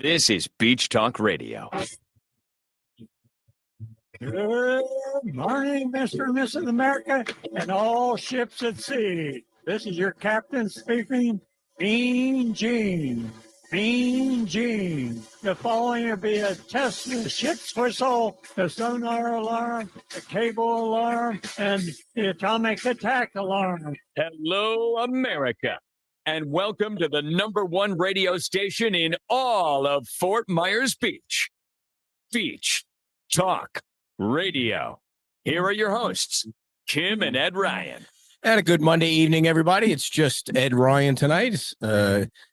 This is Beach Talk Radio. Good morning, Mr. and Mrs. America, and all ships at sea. This is your captain speaking, Bean Gene. Bean Gene. The following will be a test of the ship's whistle, the sonar alarm, the cable alarm, and the atomic attack alarm. Hello, America, and welcome to the #1 radio station in all of Fort Myers Beach. Beach Talk Radio. Here are your hosts, Kim and Ed Ryan. And a good Monday evening, everybody. It's just Ed Ryan tonight.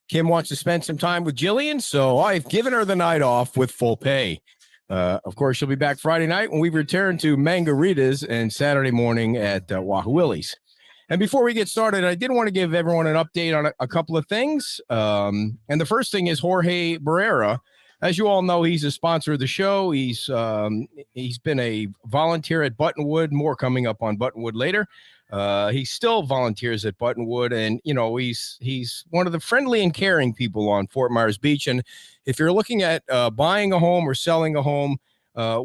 Kim wants to spend some time with Jillian, so I've given her the night off with full pay. Of course, she'll be back Friday night when we return to Mangaritas and Saturday morning at Wahoo Willie's. And before we get started, I did want to give everyone an update on a couple of things. And the first thing is Jorge Barrera. As you all know, he's a sponsor of the show. He's been a volunteer at Buttonwood. More coming up on Buttonwood later. He still volunteers at Buttonwood, and you know he's one of the friendly and caring people on Fort Myers Beach. And if you're looking at buying a home or selling a home,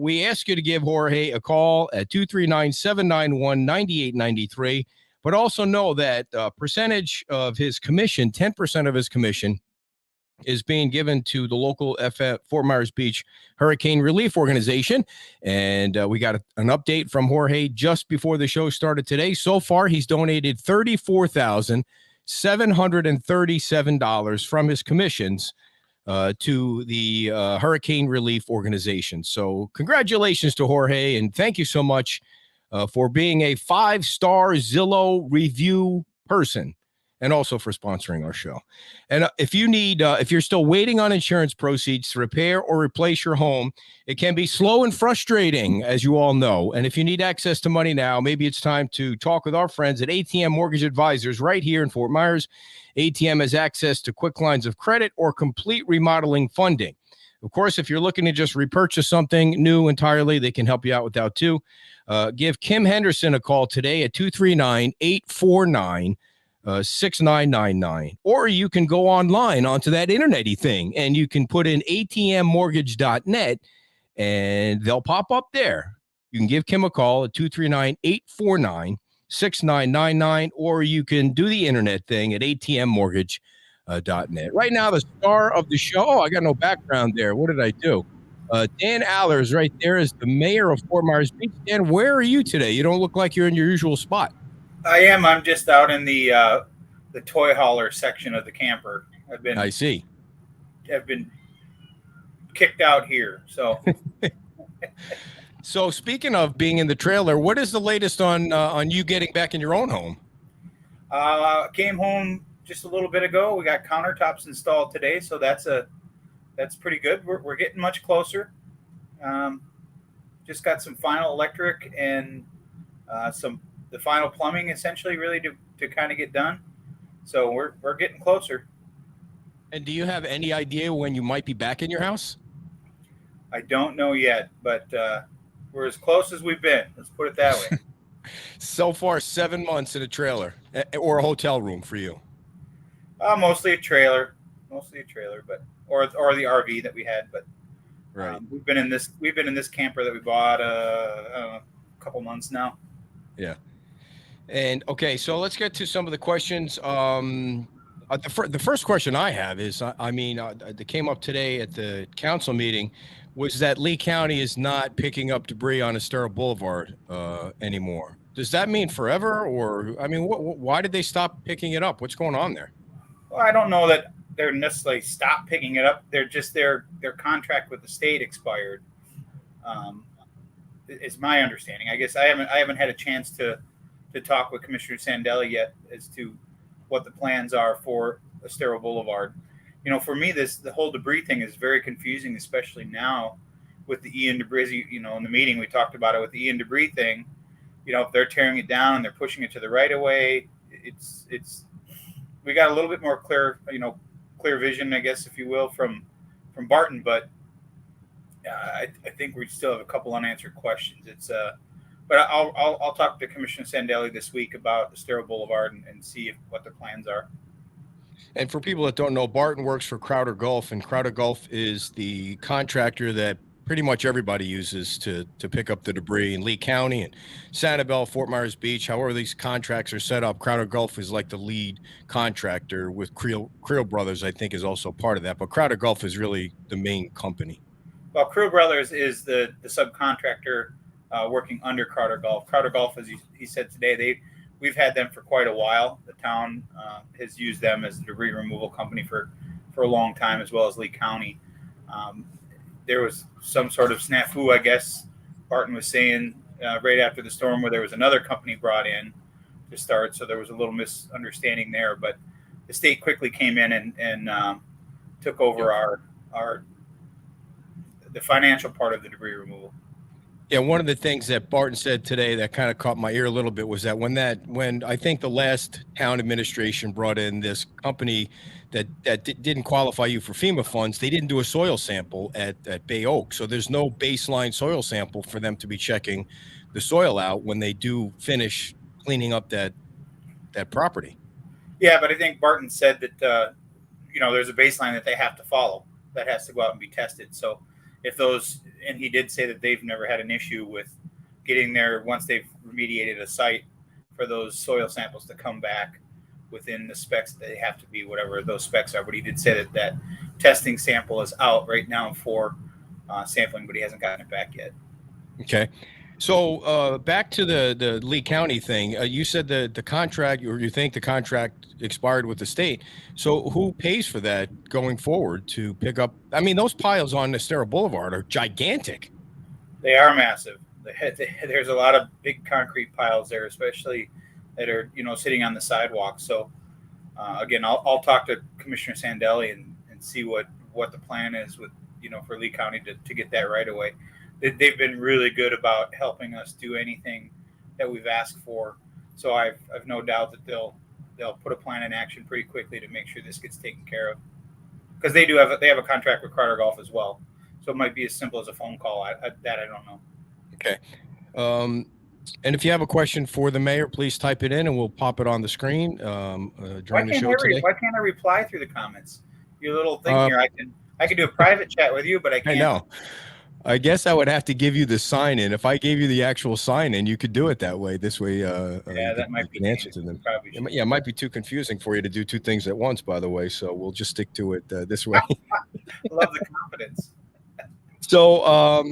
we ask you to give Jorge a call at 239-791-9893. But also know that percentage of his commission, 10% of his commission, is being given to the local Fort Myers Beach Hurricane Relief Organization. And we got an update from Jorge just before the show started today. So far, he's donated $34,737 from his commissions to the Hurricane Relief Organization. So congratulations to Jorge, and thank you so much for being a 5-star Zillow review person, and also for sponsoring our show. And if you're still waiting on insurance proceeds to repair or replace your home, it can be slow and frustrating, as you all know. And if you need access to money now, maybe it's time to talk with our friends at ATM Mortgage Advisors right here in Fort Myers. ATM has access to quick lines of credit or complete remodeling funding. Of course, if you're looking to just repurchase something new entirely, they can help you out with that too. Give Kim Henderson a call today at 239-849 6999, or you can go online onto that internet-y thing and you can put in atmmortgage.net and they'll pop up there. You can give Kim a call at 239-849 6999, or you can do the internet thing at atmmortgage.net. Right now, the star of the show, I got no background there. What did I do? Dan Allers right there is the mayor of Fort Myers Beach. Dan, where are you today? You don't look like you're in your usual spot. I am. I'm just out in the toy hauler section of the camper. I see. I've been kicked out here. So, so speaking of being in the trailer, what is the latest on you getting back in your own home? Came home just a little bit ago. We got countertops installed today, so that's pretty good. We're getting much closer. Just got some final electric and the final plumbing essentially really to kind of get done. So we're getting closer. And do you have any idea when you might be back in your house? I don't know yet, but we're as close as we've been. Let's put it that way. So far, 7 months in a trailer or a hotel room for you. Mostly a trailer, but or the RV that we had. But right. We've been in this camper that we bought a couple months now. Yeah. And okay, so let's get to some of the questions. The first question I have is, that came up today at the council meeting, was that Lee County is not picking up debris on Estero Boulevard anymore. Does that mean forever, or why did they stop picking it up? What's going on there? Well, I don't know that they're necessarily stopped picking it up. They're just their contract with the state expired. Is my understanding. I guess I haven't had a chance to talk with Commissioner Sandelli yet as to what the plans are for Estero Boulevard. You know, for me, the whole debris thing is very confusing, especially now with the Ian debris. You know, in the meeting we talked about it with the Ian debris thing. You know, if they're tearing it down and they're pushing it to the right of way, it's we got a little bit more clear vision, I guess, if you will, from Barton, but I think we still have a couple unanswered questions. But I'll talk to Commissioner Sandelli this week about Estero Boulevard and see what the plans are. And for people that don't know, Barton works for Crowder Gulf, and Crowder Gulf is the contractor that pretty much everybody uses to pick up the debris in Lee County and Sanibel, Fort Myers Beach. However these contracts are set up, Crowder Gulf is like the lead contractor, with Creel Brothers, I think, is also part of that. But Crowder Gulf is really the main company. Well, Creel Brothers is the subcontractor working under Crowder Gulf. Crowder Gulf, as he said today, we've had them for quite a while. The town has used them as the debris removal company for a long time, as well as Lee County. There was some sort of snafu, I guess Barton was saying, right after the storm, where there was another company brought in to start. So there was a little misunderstanding there. But the state quickly came in and took over the financial part of the debris removal. Yeah, one of the things that Barton said today that kind of caught my ear a little bit was that when I think the last town administration brought in this company that didn't qualify you for FEMA funds, they didn't do a soil sample at Bay Oak. So there's no baseline soil sample for them to be checking the soil out when they do finish cleaning up that property. Yeah, but I think Barton said that there's a baseline that they have to follow that has to go out and be tested. So if those, and he did say that they've never had an issue with getting there once they've remediated a site for those soil samples to come back within the specs that they have to be, whatever those specs are. But he did say that testing sample is out right now for sampling, but he hasn't gotten it back yet. Okay. So back to the Lee County thing, you said the contract, or you think the contract expired with the state. So who pays for that going forward to pick up? I mean, those piles on Estero Boulevard are gigantic. They are massive. There's a lot of big concrete piles there, especially that are, sitting on the sidewalk. So again, I'll talk to Commissioner Sandelli and see what the plan is with, for Lee County to get that right away. They've been really good about helping us do anything that we've asked for. So I've no doubt that they'll put a plan in action pretty quickly to make sure this gets taken care of. Because they have a contract with Crowder Gulf as well. So it might be as simple as a phone call. I don't know. Okay. And if you have a question for the mayor, please type it in and we'll pop it on the screen during the show today. Why can't I reply through the comments? Your little thing here, I can do a private chat with you, but I can't. I know. I guess I would have to give you the sign in. If I gave you the actual sign in, you could do it that way. This way, that might be an answer to them. It might be too confusing for you to do two things at once, by the way. So we'll just stick to it this way. I love the confidence. So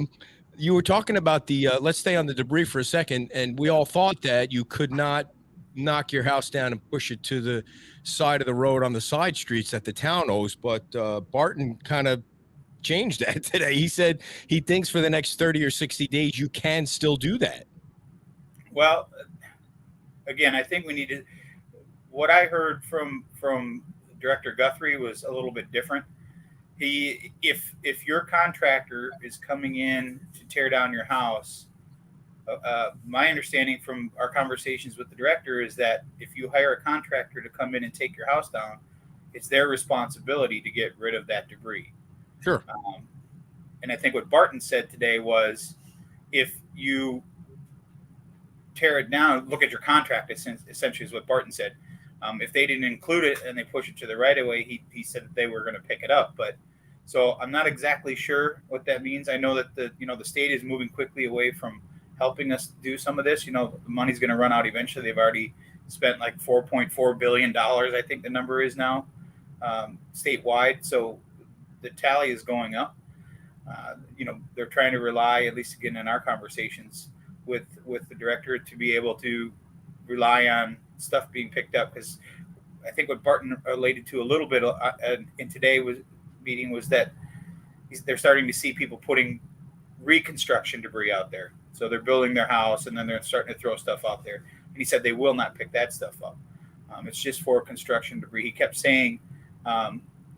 you were talking about let's stay on the debris for a second. And we all thought that you could not knock your house down and push it to the side of the road on the side streets that the town owes. But Barton kind of changed that today. He said he thinks for the next 30 or 60 days you can still do that. Well, again, I think we need to, what I heard from Director Guthrie was a little bit different. If your contractor is coming in to tear down your house, my understanding from our conversations with the director is that if you hire a contractor to come in and take your house down, it's their responsibility to get rid of that debris. Sure. And I think what Barton said today was, if you tear it down, look at your contract, essentially is what Barton said. If they didn't include it and they push it to the right of way, he said that they were going to pick it up. But so I'm not exactly sure what that means. I know that the state is moving quickly away from helping us do some of this. The money's going to run out eventually. They've already spent like $4.4 billion, I think the number is now, statewide. So the tally is going up. They're trying to rely, at least again in our conversations with the director, to be able to rely on stuff being picked up. Because I think what Barton related to a little bit in today's meeting was that they're starting to see people putting reconstruction debris out there. So they're building their house and then they're starting to throw stuff out there. And he said they will not pick that stuff up. It's just for construction debris. He kept saying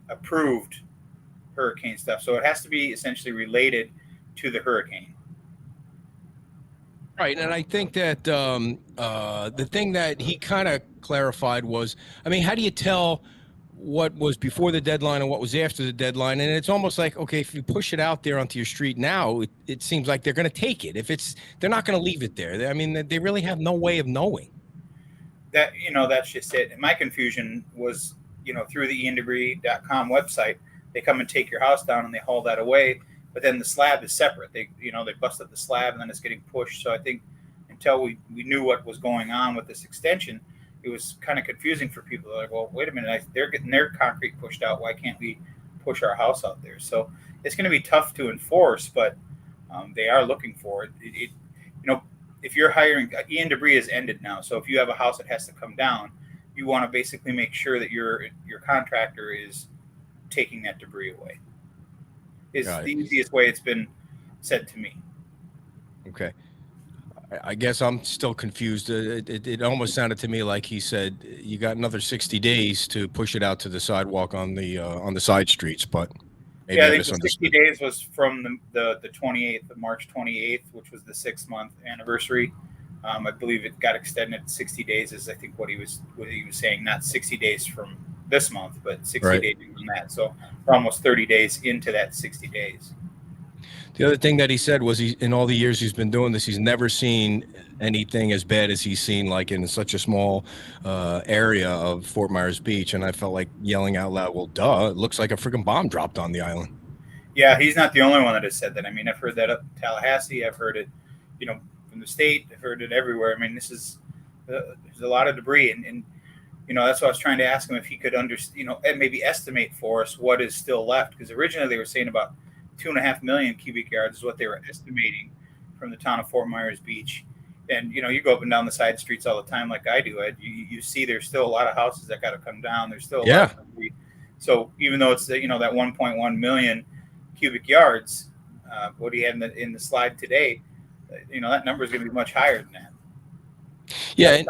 approved hurricane stuff. So it has to be essentially related to the hurricane. Right. And I think that the thing that he kind of clarified was, I mean, how do you tell what was before the deadline and what was after the deadline? And it's almost like, okay, if you push it out there onto your street now, it seems like they're going to take it. They're not going to leave it there. I mean, they really have no way of knowing. That's just it. And my confusion was through the iandebris.com website, they come and take your house down and they haul that away. But then the slab is separate. They bust up the slab and then it's getting pushed. So I think until we knew what was going on with this extension, it was kind of confusing for people. They're like, well, wait a minute, they're getting their concrete pushed out. Why can't we push our house out there? So it's going to be tough to enforce, but they are looking for it. If you're hiring, iandebris is ended now. So if you have a house that has to come down, you want to basically make sure that your contractor is taking that debris away. Is the easiest way it's been said to me. Okay. I guess I'm still confused. It almost sounded to me like he said you got another 60 days to push it out to the sidewalk on the side streets, but maybe I think the 60 days was from the 28th of March 28th, which was the 6-month anniversary. I believe it got extended 60 days is I think what he was saying, not 60 days from this month, but 60 days from that. So we're almost 30 days into that 60 days. The other thing that he said was in all the years he's been doing this, he's never seen anything as bad as he's seen, like in such a small area of Fort Myers Beach. And I felt like yelling out loud, well, duh, it looks like a freaking bomb dropped on the island. Yeah, he's not the only one that has said that. I mean, I've heard that up in Tallahassee. I've heard it, from the state. I've heard it everywhere. I mean, this is, there's a lot of debris. And that's why I was trying to ask him if he could understand, and maybe estimate for us what is still left. Because originally they were saying about 2.5 million cubic yards is what they were estimating from the town of Fort Myers Beach. And, you go up and down the side streets all the time like I do, Ed. You see there's still a lot of houses that got to come down. There's still a lot of debris. So even though it's, that 1.1 million cubic yards, what he had in the slide today, that number is going to be much higher than that. Yeah,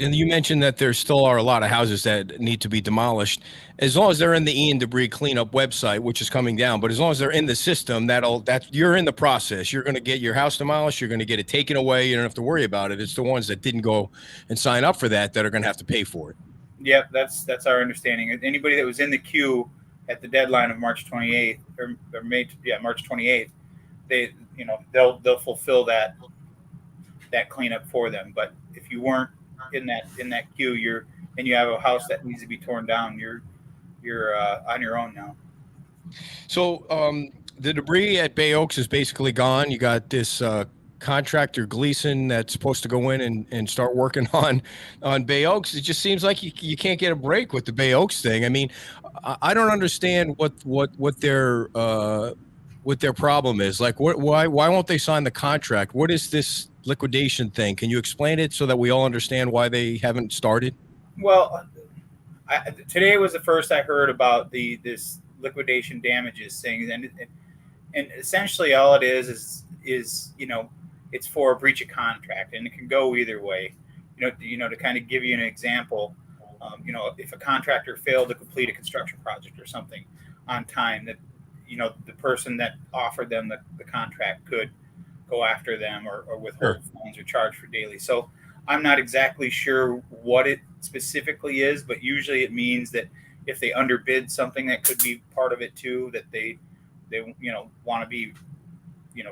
and you mentioned that there still are a lot of houses that need to be demolished. As long as they're in the iandebris cleanup website, which is coming down, but as long as they're in the system, you're in the process. You're going to get your house demolished. You're going to get it taken away. You don't have to worry about it. It's the ones that didn't go and sign up for that are going to have to pay for it. Yep, that's our understanding. Anybody that was in the queue at the deadline of March 28th or March 28th, they'll fulfill that cleanup for them. But if you weren't in that queue, you have a house that needs to be torn down, you're on your own now. So the debris at Bay Oaks is basically gone. You got this contractor Gleason that's supposed to go in and start working on Bay Oaks. It just seems like you can't get a break with the Bay Oaks thing. I mean, I don't understand what their problem is. Like, why won't they sign the contract? What is this liquidation thing? Can you explain it so that we all understand why they haven't started? Well, today was the first I heard about this liquidation damages thing, and essentially all it is it's for a breach of contract, and it can go either way. To kind of give you an example, if a contractor failed to complete a construction project or something on time, that the person that offered them the contract could go after them or withhold funds or charge for daily. So I'm not exactly sure what it specifically is, but usually it means that if they underbid something, that could be part of it too, that they want to be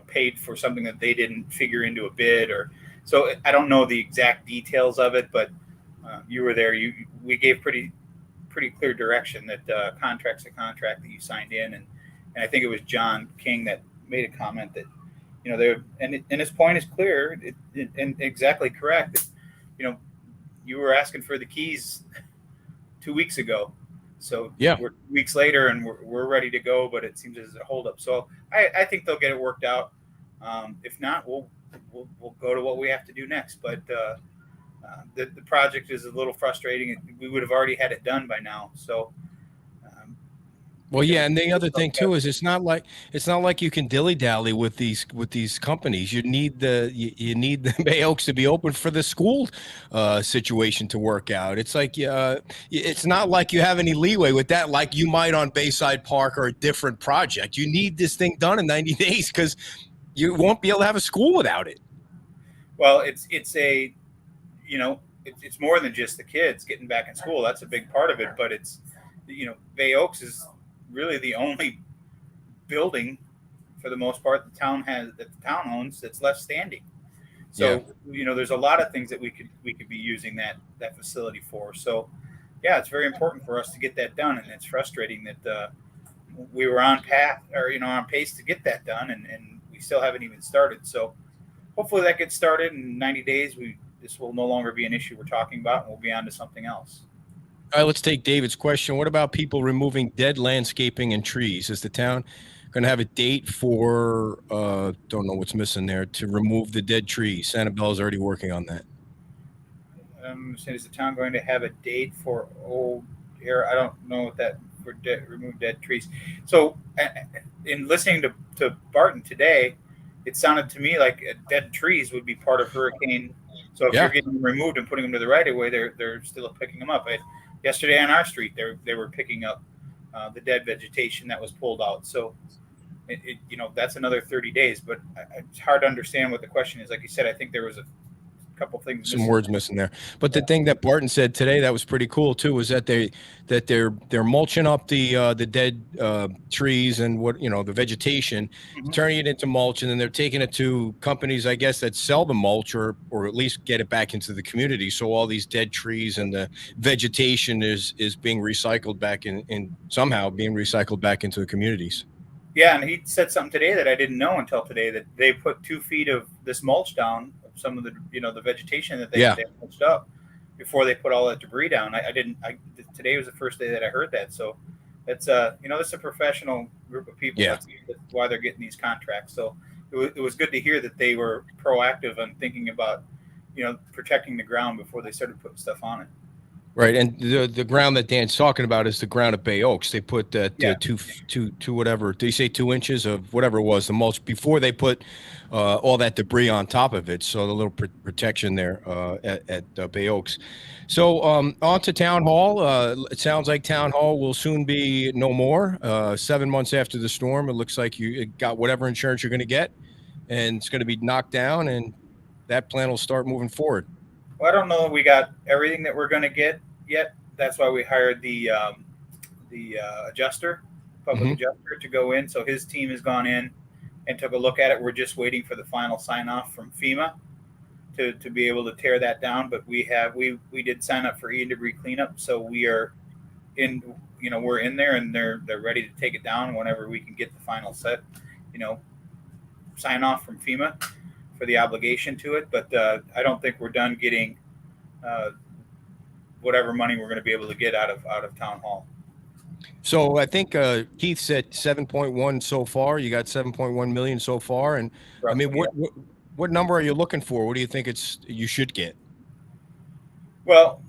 paid for something that they didn't figure into a bid. Or so I don't know the exact details of it, but you were there. We gave pretty clear direction that contract's a contract that you signed in, and I think it was John King that made a comment that and his point is clear and exactly correct. You were asking for the keys 2 weeks ago, so we're weeks later and we're ready to go, but it seems there's a holdup. So I think they'll get it worked out. If not, we'll go to what we have to do next. But the project is a little frustrating. We would have already had it done by now. So. Well, yeah, and the other thing too is it's not like you can dilly-dally with these companies. You need the Bay Oaks to be open for the school situation to work out. It's like it's not like you have any leeway with that, like you might on Bayside Park or a different project. You need this thing done in 90 days because you won't be able to have a school without it. Well, it's more than just the kids getting back in school. That's a big part of it, but it's Bay Oaks is really the only building for the most part the town owns that's left standing. So there's a lot of things that we could be using that facility for. So yeah, it's very important for us to get that done, and it's frustrating that we were on path or on pace to get that done, and we still haven't even started. So hopefully that gets started in 90 days. This will no longer be an issue we're talking about, and we'll be on to something else. All right, let's take David's question. What about people removing dead landscaping and trees? Is the town going to have a date for, don't know what's missing there, to remove the dead trees? Santabella's already working on that. So is the town going to have a date for old air? I don't know what that for remove dead trees. So in listening to Barton today, it sounded to me like dead trees would be part of hurricane. So if you're getting them removed and putting them to the right of way, they're still picking them up. Yesterday on our street, they were picking up the dead vegetation that was pulled out. So that's another 30 days. But it's hard to understand what the question is. Like you said, I think there was a couple things, some words missing there. But the thing that Barton said today that was pretty cool too was that they're mulching up the dead trees and the vegetation, turning it into mulch, and then they're taking it to companies, I guess, that sell the mulch or at least get it back into the community. So all these dead trees and the vegetation is being recycled back in somehow being recycled back into the communities. Yeah, and he said something today that I didn't know until today, that they put 2 feet of this mulch down, some of the the vegetation that they mulched up before they put all that debris down. Today was the first day that I heard that. So it's it's a professional group of people. Yeah. That's why they're getting these contracts. So it was good to hear that they were proactive on thinking about protecting the ground before they started putting stuff on it. Right, and the ground that Dan's talking about is the ground at Bay Oaks. They put that two whatever. Did you say 2 inches of whatever it was, the mulch, before they put all that debris on top of it? So the little protection there at Bay Oaks. So on to Town Hall. It sounds like Town Hall will soon be no more. 7 months after the storm, it looks like you got whatever insurance you're going to get, and it's going to be knocked down, and that plan will start moving forward. Well, I don't know that we got everything that we're going to get yet. That's why we hired the adjuster, public adjuster, to go in. So his team has gone in and took a look at it. We're just waiting for the final sign off from FEMA to be able to tear that down. But we did sign up for debris cleanup, so we are in. We're in there, and they're ready to take it down whenever we can get the final sign off from FEMA for the obligation to it. But I don't think we're done getting whatever money we're going to be able to get out of Town Hall. So I think Keith said 7.1 so far. You got 7.1 million so far, and roughly, I mean, what number are you looking for? What do you think you should get? Well,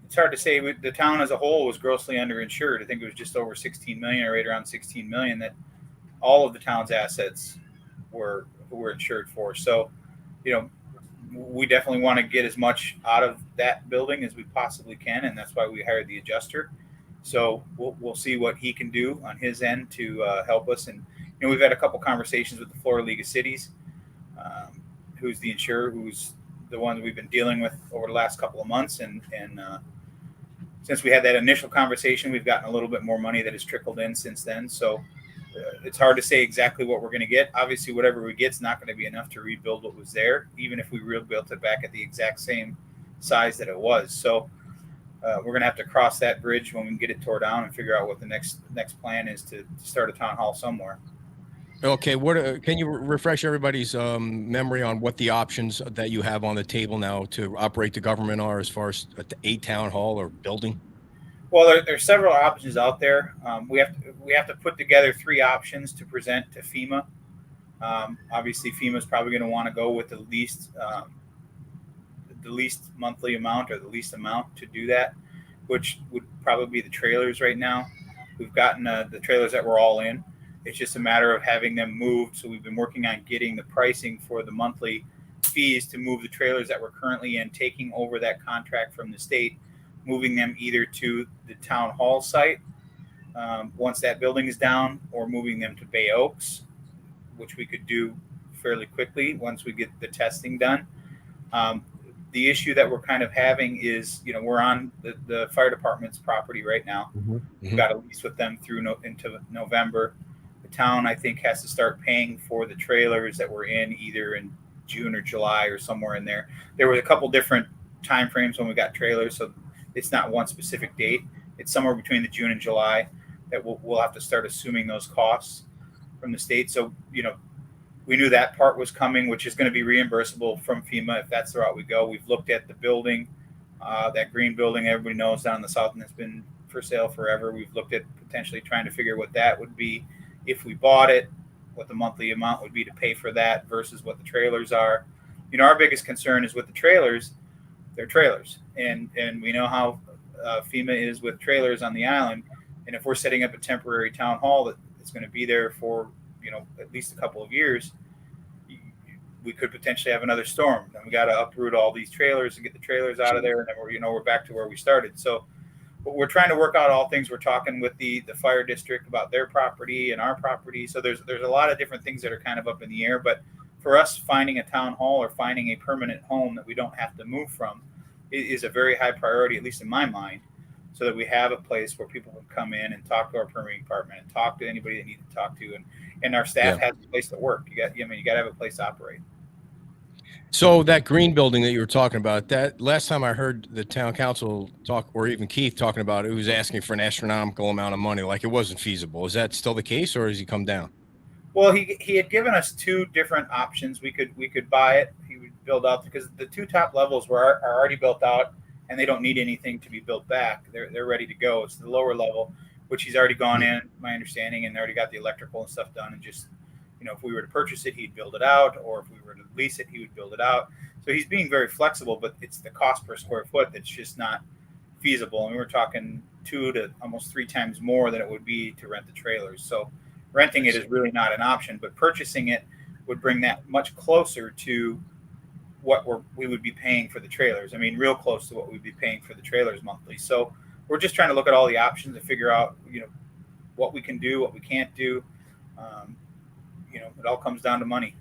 it's hard to say. The town as a whole was grossly underinsured. I think it was just over 16 million, or right around 16 million, that all of the town's assets were insured for. So, we definitely want to get as much out of that building as we possibly can, and that's why we hired the adjuster. So we'll see what he can do on his end to help us. And we've had a couple conversations with the Florida League of Cities, who's the insurer, who's the one we've been dealing with over the last couple of months. And since we had that initial conversation, we've gotten a little bit more money that has trickled in since then. So it's hard to say exactly what we're going to get. Obviously, whatever we get is not going to be enough to rebuild what was there, even if we rebuilt it back at the exact same size that it was. So we're going to have to cross that bridge when we get it tore down and figure out what the next plan is to start a town hall somewhere. Okay, what can you refresh everybody's memory on what the options that you have on the table now to operate the government are, as far as a town hall or building? Well, there's several options out there. We have to put together 3 options to present to FEMA. Obviously, FEMA is probably going to want to go with the least monthly amount, or the least amount to do that, which would probably be the trailers right now. We've gotten the trailers that we're all in. It's just a matter of having them moved. So we've been working on getting the pricing for the monthly fees to move the trailers that we're currently in, taking over that contract from the state, moving them either to the town hall site once that building is down, or moving them to Bay Oaks, which we could do fairly quickly once we get the testing done. The issue that we're kind of having is, we're on the fire department's property right now. We've got a lease with them through into November. The town, I think, has to start paying for the trailers that we're in either in June or July or somewhere in there. There was a couple different time frames when we got trailers. So it's not one specific date. It's somewhere between the June and July that we'll have to start assuming those costs from the state. So, we knew that part was coming, which is going to be reimbursable from FEMA if that's the route we go. We've looked at the building, that green building everybody knows down in the south, and it's been for sale forever. We've looked at potentially trying to figure what that would be if we bought it, what the monthly amount would be to pay for that versus what the trailers are. Our biggest concern is with the trailers. They're trailers, and we know how FEMA is with trailers on the island. And if we're setting up a temporary town hall that is going to be there for at least a couple of years, we could potentially have another storm. Then we got to uproot all these trailers and get the trailers out of there, and then we're back to where we started. So, but we're trying to work out all things. We're talking with the fire district about their property and our property. So there's a lot of different things that are kind of up in the air. But for us, finding a town hall or finding a permanent home that we don't have to move from is a very high priority, at least in my mind, so that we have a place where people can come in and talk to our permitting department and talk to anybody they need to talk to, and our staff has a place to work. You got to have a place to operate. So that green building that you were talking about, that last time I heard the town council talk, or even Keith talking about it, was asking for an astronomical amount of money, like it wasn't feasible. Is that still the case, or has he come down? Well, he had given us two different options. We could buy it. He would build out, because the two top levels are already built out, and they don't need anything to be built back. They're ready to go. It's the lower level, which he's already gone in, my understanding, and already got the electrical and stuff done, and just, if we were to purchase it, he'd build it out, or if we were to lease it, he would build it out. So he's being very flexible, but it's the cost per square foot that's just not feasible. And we're talking 2 to almost 3 times more than it would be to rent the trailers. So renting it is really not an option, but purchasing it would bring that much closer to what we would be paying for the trailers. I mean, real close to what we'd be paying for the trailers monthly. So we're just trying to look at all the options and figure out, what we can do, what we can't do. It all comes down to money.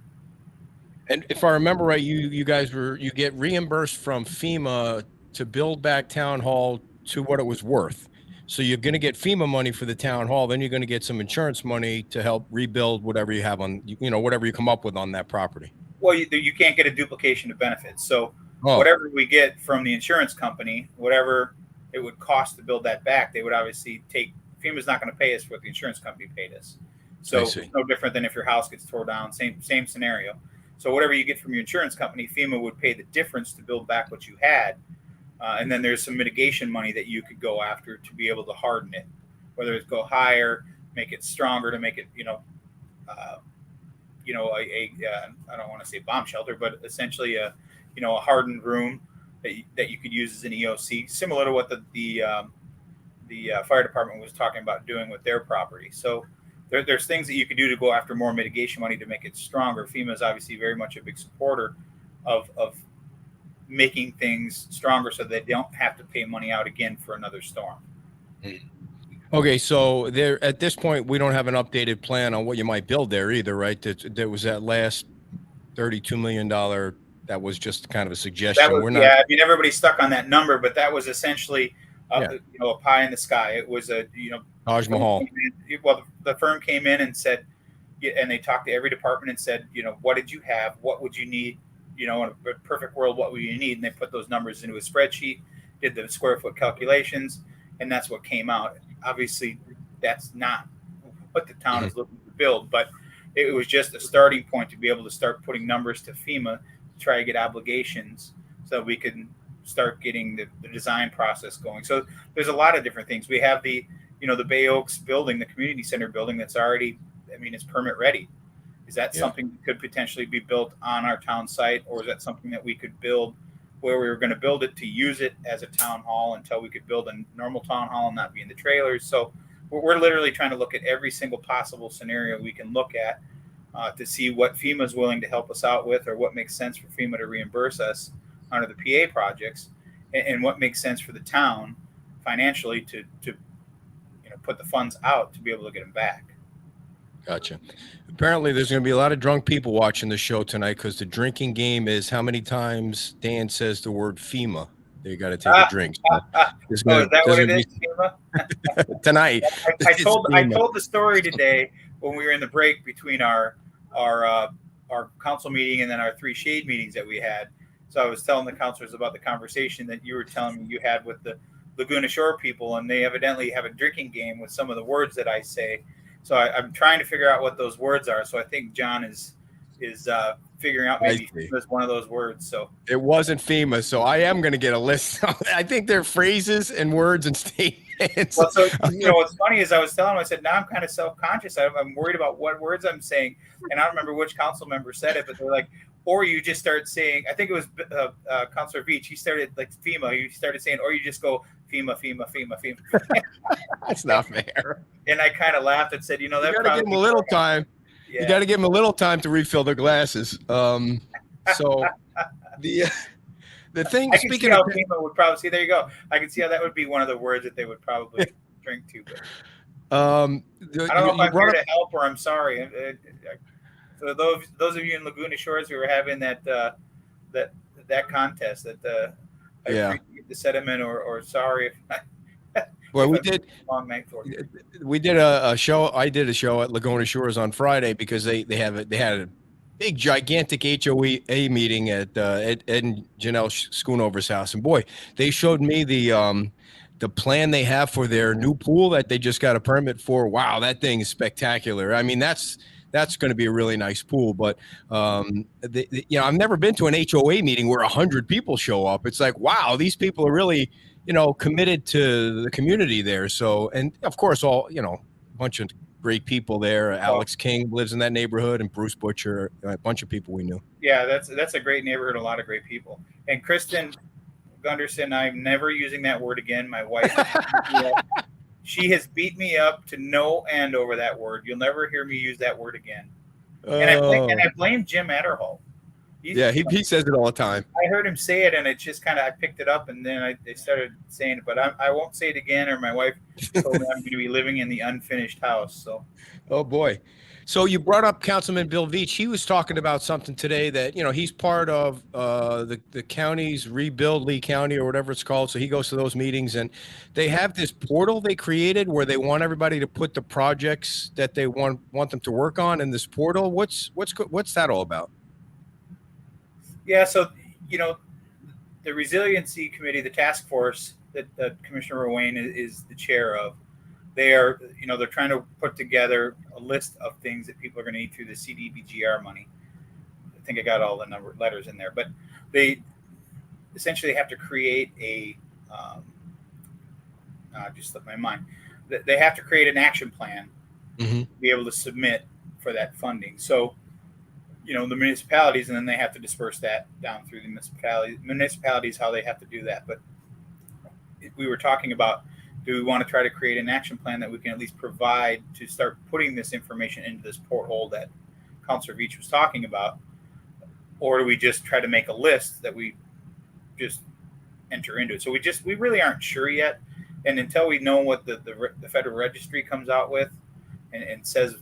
And if I remember right, you guys get reimbursed from FEMA to build back town hall to what it was worth. So you're going to get FEMA money for the town hall, then you're going to get some insurance money to help rebuild whatever you have on, whatever you come up with on that property. Well, you can't get a duplication of benefits. So whatever we get from the insurance company, whatever it would cost to build that back, they would obviously take. FEMA's not going to pay us what the insurance company paid us. So it's no different than if your house gets torn down, same scenario. So whatever you get from your insurance company, FEMA would pay the difference to build back what you had. And then there's some mitigation money that you could go after to be able to harden it, whether it's go higher, make it stronger, to make it, I don't want to say bomb shelter, but essentially a hardened room that you could use as an EOC, similar to what the fire department was talking about doing with their property. So there's things that you could do to go after more mitigation money to make it stronger. FEMA is obviously very much a big supporter of making things stronger so they don't have to pay money out again for another storm. Okay, so there at this point we don't have an updated plan on what you might build there either, right? There was that last $32 million that was just kind of a suggestion. Yeah, I mean, everybody's stuck on that number, but that was essentially a pie in the sky. It was Taj Mahal. Well, the firm came in and said, and they talked to every department and said, what did you have? What would you need? In a perfect world, what would you need? And they put those numbers into a spreadsheet, did the square foot calculations, and that's what came out. Obviously, that's not what the town is looking to build, but it was just a starting point to be able to start putting numbers to FEMA to try to get obligations so that we can start getting the design process going. So there's a lot of different things. We have the Bay Oaks building, the community center building that's already, it's permit ready. Is that something that could potentially be built on our town site, or is that something that we could build where we were going to build it to use it as a town hall until we could build a normal town hall and not be in the trailers? So we're literally trying to look at every single possible scenario we can look at to see what FEMA is willing to help us out with, or what makes sense for FEMA to reimburse us under the PA projects, and what makes sense for the town financially to put the funds out to be able to get them back. Gotcha. Apparently, there's going to be a lot of drunk people watching the show tonight, because the drinking game is how many times Dan says the word FEMA. They got to take a drink. So is that what it is, FEMA? Tonight. I told the story today when we were in the break between our council meeting and then our 3 shade meetings that we had. So I was telling the councilors about the conversation that you were telling me you had with the Laguna Shore people, and they evidently have a drinking game with some of the words that I say. So I'm trying to figure out what those words are. So I think John is figuring out maybe FEMA is one of those words. So it wasn't FEMA, so I am going to get a list. I think they're phrases and words and statements. Well, so what's funny is I was telling him, I said, now I'm kind of self-conscious. I'm worried about what words I'm saying, and I don't remember which council member said it, but they're like, or you just start saying, I think it was Councilor Veach. He started like FEMA. He started saying, or you just go FEMA, FEMA, FEMA, FEMA. That's not fair. And I kind of laughed and said, that you got to give them a little time. Yeah. You got to give them a little time to refill their glasses. So the thing. I can see how FEMA would probably see. There you go. I can see how that would be one of the words that they would probably drink to. But I don't know if I'm here to help or I'm sorry. So those of you in Laguna Shores who are having that contest, I appreciate the sentiment or sorry if well, we did a show. I did a show at Laguna Shores on Friday because they had a big gigantic HOA meeting at Ed and Janelle Schoonover's house, and boy, they showed me the plan they have for their new pool that they just got a permit for. Wow, that thing is spectacular. I mean, that's going to be a really nice pool. But I've never been to an HOA meeting where 100 people show up. It's like, wow, these people are really committed to the community there. So, and of course, a bunch of great people there. Alex King lives in that neighborhood, and Bruce Butcher, a bunch of people we knew. Yeah, that's a great neighborhood. A lot of great people. And Kristen Gunderson, I'm never using that word again. My wife, she has beat me up to no end over that word. You'll never hear me use that word again. And I blame Jim Adderhall. He says it all the time. I heard him say it, and it just kind of, I picked it up, and then they started saying it. But I won't say it again, or my wife told me I'm going to be living in the unfinished house. So, oh boy. So you brought up Councilman Bill Veach. He was talking about something today that he's part of the county's Rebuild Lee County or whatever it's called. So he goes to those meetings, and they have this portal they created where they want everybody to put the projects that they want them to work on in this portal. What's that all about? Yeah, so the Resiliency Committee, the task force that Commissioner Ruane is the chair of, they are, they're trying to put together a list of things that people are going to need through the CDBGR money. I think I got all the letters in there, but they essentially have to create a, just slipped my mind. They have to create an action plan to be able to submit for that funding. So, the municipalities, and then they have to disperse that down through the municipalities, how they have to do that. But we were talking about, do we want to try to create an action plan that we can at least provide to start putting this information into this porthole that Councilor Veach was talking about? Or do we just try to make a list that we just enter into it? So we really aren't sure yet. And until we know what the Federal Registry comes out with and says,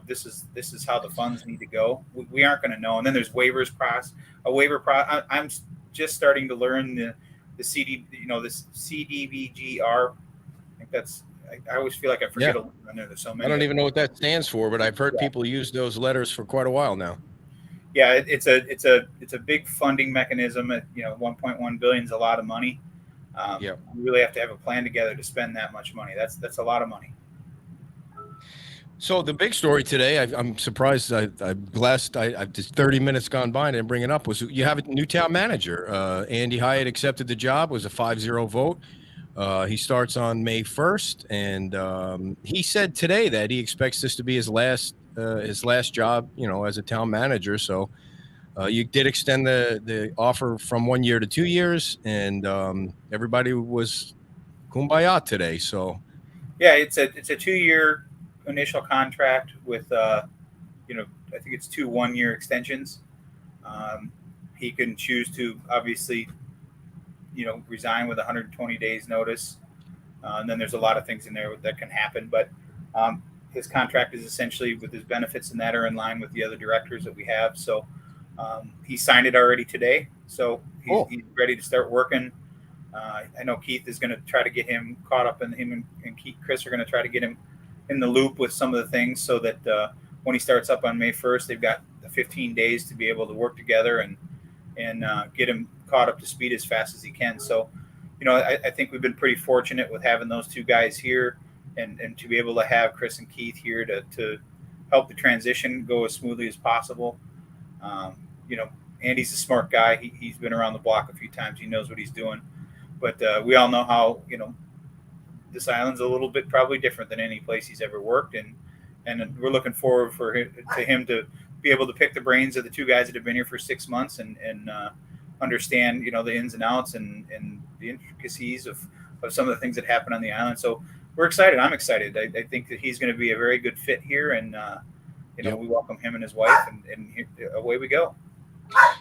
this is how the funds need to go, we aren't going to know. And then there's waivers process, I'm just starting to learn the this CDBGR. I always feel like I forget a letter in there. There's so many. I don't even know what that stands for, but I've heard people use those letters for quite a while now. Yeah, it's a big funding mechanism. 1.1 billion is a lot of money. We really have to have a plan together to spend that much money. That's a lot of money. So the big story today, I'm surprised. I'm blessed. I've just 30 minutes gone by and I didn't bring it up. Was you have a new town manager? Andy Hyatt accepted the job. It was a 5-0 vote. He starts on May 1st, and he said today that he expects this to be his last job, as a town manager. So you did extend the offer from 1 year to 2 years, and everybody was kumbaya today. So yeah, it's a 2-year initial contract with I think it's 2 1-year extensions. He can choose to obviously resign with 120 days notice. And then there's a lot of things in there that can happen, but his contract is essentially, with his benefits and that, are in line with the other directors that we have. So he signed it already today. So he's ready to start working. I know Keith is going to try to get him caught up, and him and Chris are going to try to get him in the loop with some of the things, so that when he starts up on May 1st, they've got the 15 days to be able to work together and get him caught up to speed as fast as he can. So I think we've been pretty fortunate with having those two guys here, and to be able to have Chris and Keith here to help the transition go as smoothly as possible. Andy's a smart guy. He's been around the block a few times. He knows what he's doing. But we all know how, this island's a little bit probably different than any place he's ever worked. And we're looking forward to him to be able to pick the brains of the two guys that have been here for 6 months and understand, the ins and outs and the intricacies of some of the things that happen on the island. So we're excited. I'm excited. I think that he's going to be a very good fit here. And, we welcome him and his wife, and away we go.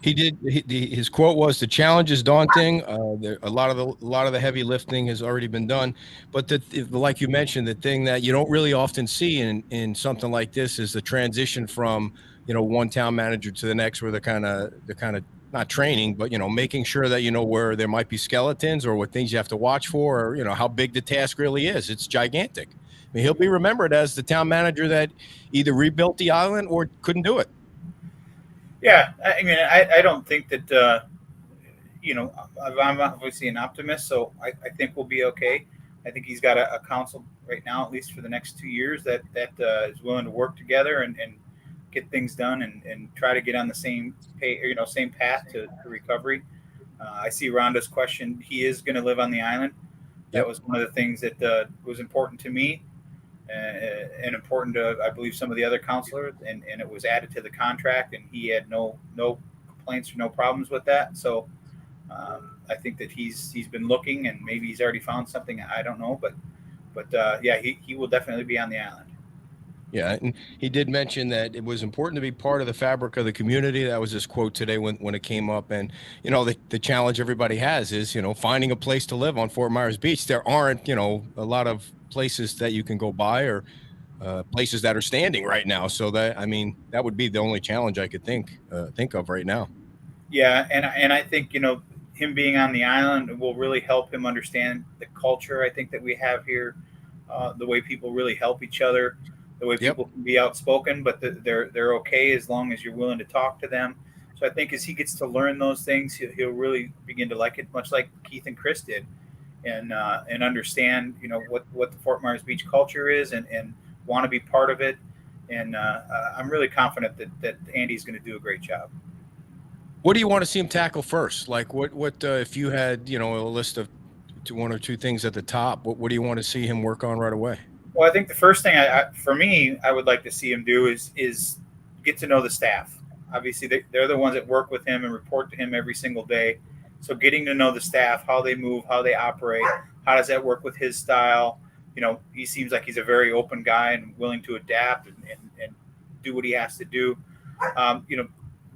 He did. His quote was, "The challenge is daunting. A lot of the heavy lifting has already been done, but like you mentioned, the thing that you don't really often see in something like this is the transition from one town manager to the next, where they're kind of not training, but making sure that where there might be skeletons or what things you have to watch for, or how big the task really is. It's gigantic. I mean, he'll be remembered as the town manager that either rebuilt the island or couldn't do it." Yeah, I mean, I don't think that, I'm obviously an optimist, so I think we'll be okay. I think he's got a council right now, at least for the next 2 years, that is willing to work together and get things done and try to get on the same path to recovery. I see Rhonda's question. He is going to live on the island. That was one of the things that was important to me. And important to, I believe, some of the other counselors, and it was added to the contract, and he had no complaints or no problems with that. So I think that he's been looking, and maybe he's already found something. I don't know, but yeah, he will definitely be on the island. Yeah, and he did mention that it was important to be part of the fabric of the community. That was his quote today when it came up. And the challenge everybody has is finding a place to live on Fort Myers Beach. There aren't a lot of places that you can go by, or places that are standing right now. So that would be the only challenge I could think of right now. Yeah, and I think him being on the island will really help him understand the culture. I think that we have here, the way people really help each other, the way people can be outspoken, but they're okay as long as you're willing to talk to them. So I think as he gets to learn those things, he'll really begin to like it, much like Keith and Chris did. And understand, what the Fort Myers Beach culture is, and want to be part of it. And I'm really confident that Andy's going to do a great job. What do you want to see him tackle first? Like what if you had, a list of one or two things at the top, what do you want to see him work on right away? Well, I think the first thing I would like to see him do is get to know the staff. Obviously, they're the ones that work with him and report to him every single day. So getting to know the staff, how they move, how they operate, how does that work with his style? He seems like he's a very open guy and willing to adapt and do what he has to do.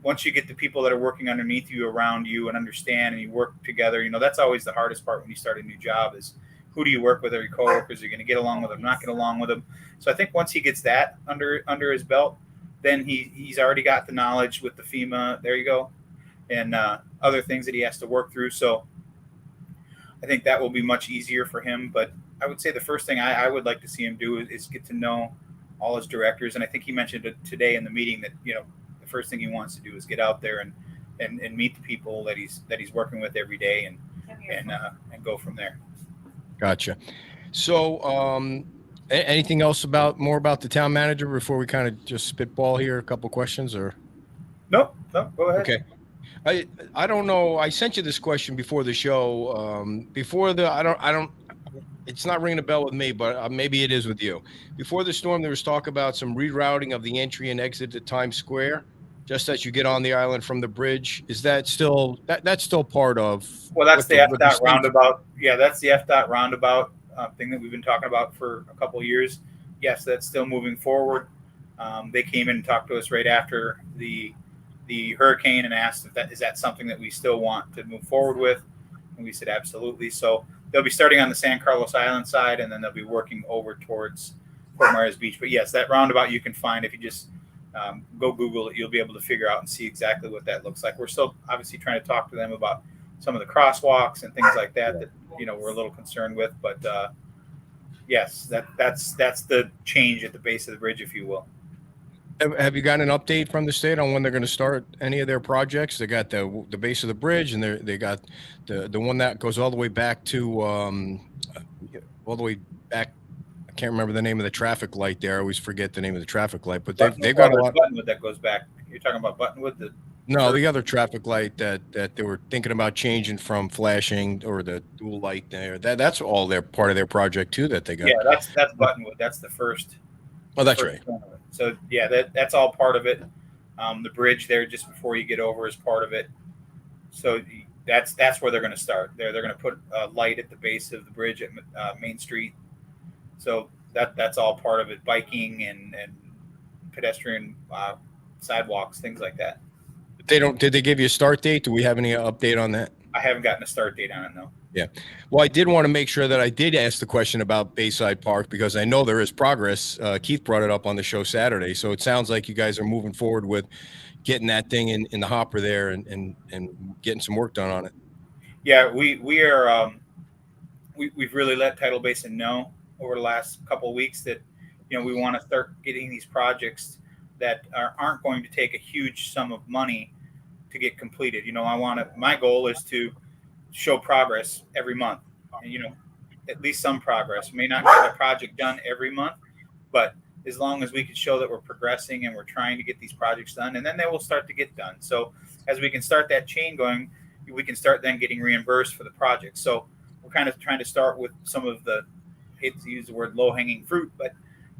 Once you get the people that are working underneath you, around you, and understand, and you work together, that's always the hardest part when you start a new job is, who do you work with? Are your coworkers? Are you going to get along with them? Not get along with them? So I think once he gets that under his belt, then he's already got the knowledge with the FEMA. There you go. And other things that he has to work through. So I think that will be much easier for him. But I would say the first thing I would like to see him do is get to know all his directors. And I think he mentioned it today in the meeting that, the first thing he wants to do is get out there and meet the people that he's working with every day and go from there. Gotcha. So anything else more about the town manager before we kind of just spitball here? A couple questions or? No, go ahead. Okay. I don't know. I sent you this question before the show. It's not ringing a bell with me, but maybe it is with you. Before the storm, there was talk about some rerouting of the entry and exit to Times Square, just as you get on the island from the bridge. Is that still that's still part of? Well, that's the FDOT roundabout. Yeah, that's the FDOT roundabout thing that we've been talking about for a couple of years. Yes, that's still moving forward. They came in and talked to us right after the hurricane and asked if that is something that we still want to move forward with, and we said absolutely. So they'll be starting on the San Carlos Island side, and then they'll be working over towards Fort Myers Beach. But yes, that roundabout you can find if you just go Google it. You'll be able to figure out and see exactly what that looks like. We're still obviously trying to talk to them about some of the crosswalks and things like that we're a little concerned with. But yes, that's the change at the base of the bridge, if you will. Have you got an update from the state on when they're going to start any of their projects? They got the base of the bridge, and they got the one that goes all the way back to all the way back. I can't remember the name of the traffic light there. I always forget the name of the traffic light, but they've got a lot. Buttonwood that goes back. You're talking about Buttonwood, No, the other traffic light that they were thinking about changing from flashing, or the dual light there. That's all their part of their project too that they got. Yeah, that's Buttonwood. That's the first. Oh, that's right. So yeah, that's all part of it. The bridge there just before you get over is part of it. So that's where they're going to start. They're going to put a light at the base of the bridge at Main Street. So that's all part of it. Biking and pedestrian sidewalks, things like that. Did they give you a start date? Do we have any update on that? I haven't gotten a start date on it, no. Yeah. Well, I did want to make sure that I did ask the question about Bayside Park, because I know there is progress. Keith brought it up on the show Saturday. So it sounds like you guys are moving forward with getting that thing in the hopper there and getting some work done on it. Yeah, we are we've really let Tidal Basin know over the last couple of weeks that, we want to start getting these projects that aren't going to take a huge sum of money to get completed. My goal is to show progress every month, and at least some progress. We may not get a project done every month, but as long as we can show that we're progressing and we're trying to get these projects done, and then they will start to get done. So as we can start that chain going, we can start then getting reimbursed for the project. So we're kind of trying to start with some of the, I hate to use the word low-hanging fruit, but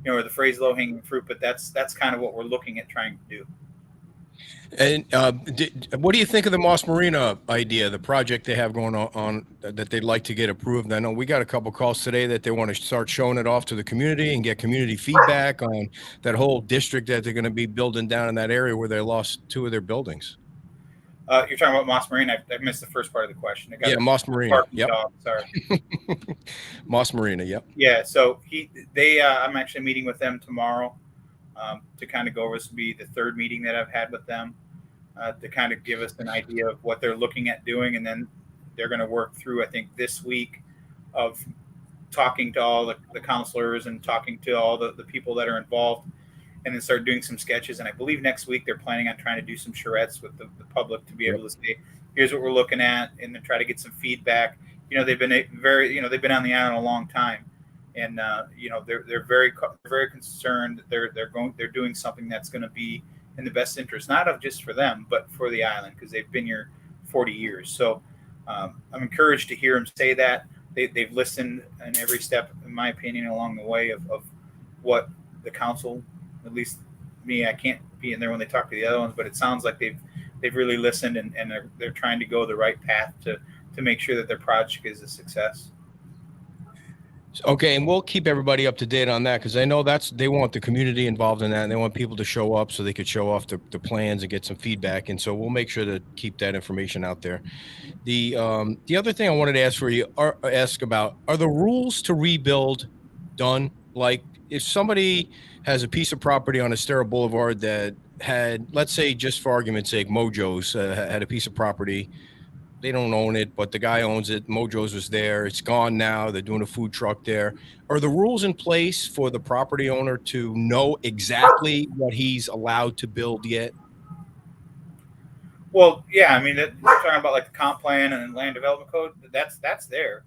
or the phrase low-hanging fruit, but that's kind of what we're looking at trying to do. And what do you think of the Moss Marina idea, the project they have going on that they'd like to get approved? I know we got a couple calls today that they want to start showing it off to the community and get community feedback on that whole district that they're going to be building down in that area where they lost 2 of their buildings. You're talking about Moss Marina. I missed the first part of the question. Yeah, Moss Marina. Yep. Dog, sorry. Moss Marina. Yep. Yeah. So I'm actually meeting with them tomorrow. To kind of go over. This will be the 3rd meeting that I've had with them to kind of give us an idea of what they're looking at doing. And then they're going to work through, I think, this week of talking to all the counselors and talking to all the people that are involved, and then start doing some sketches. And I believe next week they're planning on trying to do some charrettes with the public to be able to say, here's what we're looking at, and then try to get some feedback. They've been they've been on the island a long time. And they're very concerned. They're doing something that's going to be in the best interest, not of just for them, but for the island, because they've been here 40 years. So I'm encouraged to hear them say that. They've listened in every step, in my opinion, along the way of what the council, at least me, I can't be in there when they talk to the other ones, but it sounds like they've really listened and they're trying to go the right path to make sure that their project is a success. Okay, and we'll keep everybody up to date on that, because I know they want the community involved in that, and they want people to show up so they could show off the plans and get some feedback. And so we'll make sure to keep that information out there. The other thing I wanted to ask about are the rules to rebuild done? Like, if somebody has a piece of property on Estero Boulevard that had, let's say, just for argument's sake, Mojo's had a piece of property. They don't own it, but the guy owns it. Mojo's was there. It's gone now. They're doing a food truck there. Are the rules in place for the property owner to know exactly what he's allowed to build yet? Well, yeah. I mean, you're talking about like the comp plan and land development code. That's there.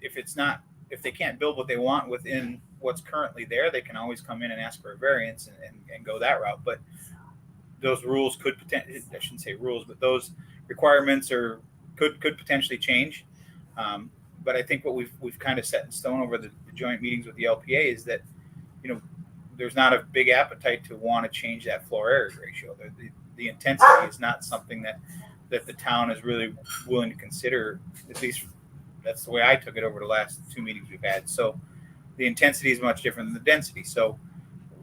If they can't build what they want within what's currently there, they can always come in and ask for a variance and go that route. But those rules could potentially, I shouldn't say rules, but those requirements could potentially change. But I think what we've kind of set in stone over the joint meetings with the LPA is that, there's not a big appetite to want to change that floor area ratio. The intensity is not something that the town is really willing to consider. At least that's the way I took it over the last 2 meetings we've had. So the intensity is much different than the density. So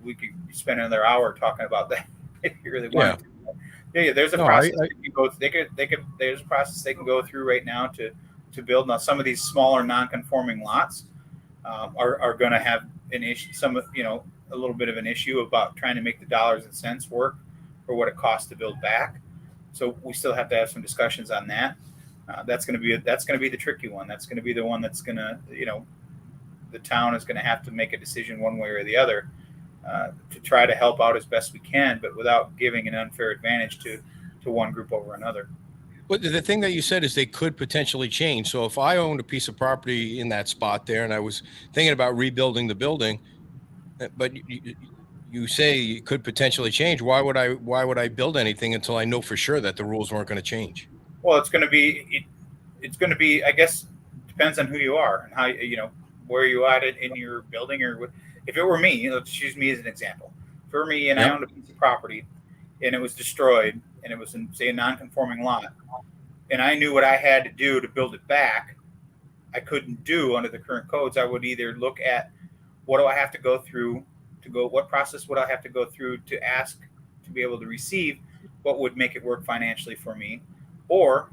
we could spend another hour talking about that if you really want to. Yeah, there's a process there's a process they can go through right now to build. Now, some of these smaller non-conforming lots are going to have an issue, a little bit of an issue about trying to make the dollars and cents work for what it costs to build back. So we still have to have some discussions on that. That's going to be the tricky one. That's going to be the one that's going to, the town is going to have to make a decision one way or the other to try to help out as best we can, but without giving an unfair advantage to one group over another. But the thing that you said is they could potentially change. So if I owned a piece of property in that spot there and I was thinking about rebuilding the building, but you say it could potentially change. Why would I build anything until I know for sure that the rules weren't going to change? Well, it's going to be, I guess, depends on who you are and how, where you at it in your building or what. If it were me, let's use me as an example. If it were me and I owned a piece of property and it was destroyed and it was in, say, a non-conforming lot, and I knew what I had to do to build it back, I couldn't do under the current codes. I would either look at what do I have to go through what process would I have to go through to ask to be able to receive what would make it work financially for me, or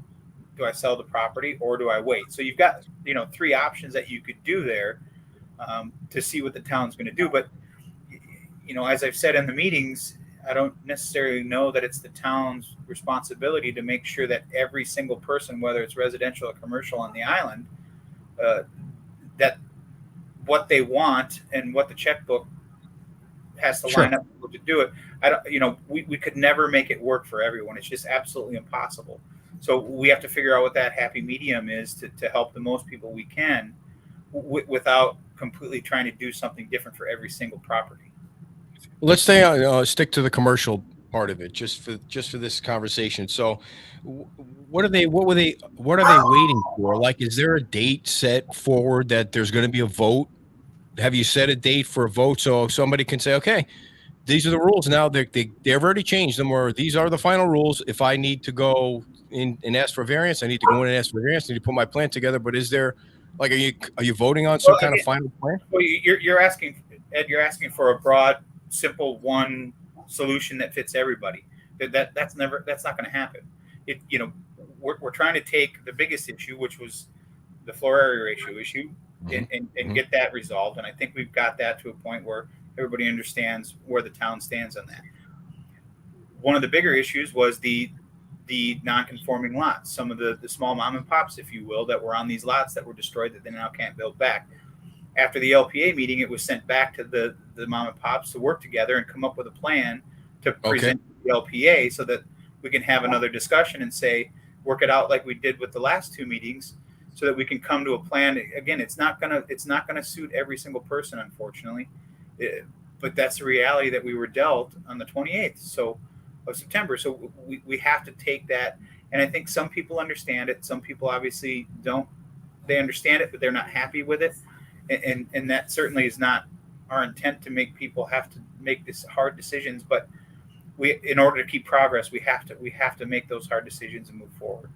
do I sell the property or do I wait? So you've got, 3 options that you could do there to see what the town's going to do. But, as I've said in the meetings, I don't necessarily know that it's the town's responsibility to make sure that every single person, whether it's residential or commercial on the island, that what they want and what the checkbook has to line up to do it. We could never make it work for everyone. It's just absolutely impossible. So we have to figure out what that happy medium is to help the most people we can without completely trying to do something different for every single property. Let's stick to the commercial part of it just for this conversation. So what are they waiting for? Like, is there a date set forward that there's going to be a vote? Have you set a date for a vote so somebody can say, okay, these are the rules now? They've already changed them, or these are the final rules. If I need to go in and ask for variance, I need to go in and ask for variance. I need to put my plan together. But is there, like, are you voting on some kind of final plan? Well, you're asking, Ed. You're asking for a broad, simple one solution that fits everybody. That's not going to happen. We're trying to take the biggest issue, which was the floor area ratio issue, and get that resolved. And I think we've got that to a point where everybody understands where the town stands on that. One of the bigger issues was the non-conforming lots, some of the small mom and pops, if you will, that were on these lots that were destroyed that they now can't build back. After the LPA meeting, it was sent back to the mom and pops to work together and come up with a plan to present to the LPA so that we can have another discussion and work it out like we did with the last 2 meetings, so that we can come to a plan. Again, it's not gonna suit every single person, unfortunately, but that's the reality that we were dealt on the 28th of September. So we have to take that, and I think some people understand it. Some people obviously don't. They understand it, but they're not happy with it, and that certainly is not our intent to make people have to make this hard decisions. But in order to keep progress, we have to make those hard decisions and move forward.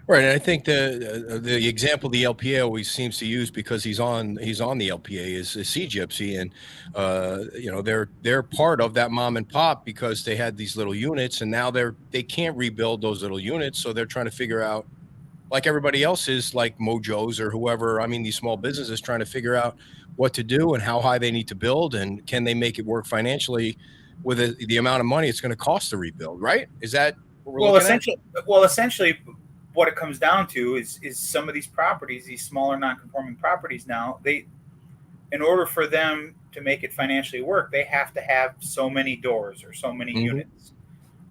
Right, and I think the example the LPA always seems to use, because he's on the LPA, is CGIPC, and they're part of that mom and pop because they had these little units, and now they can't rebuild those little units, so they're trying to figure out, like everybody else is, like Mojo's or whoever. I mean, these small businesses trying to figure out what to do and how high they need to build, and can they make it work financially with the amount of money it's going to cost to rebuild. Right? Is that what we're looking at? Essentially. What it comes down to is some of these properties, these smaller non-conforming properties now, in order for them to make it financially work, they have to have so many doors or so many units.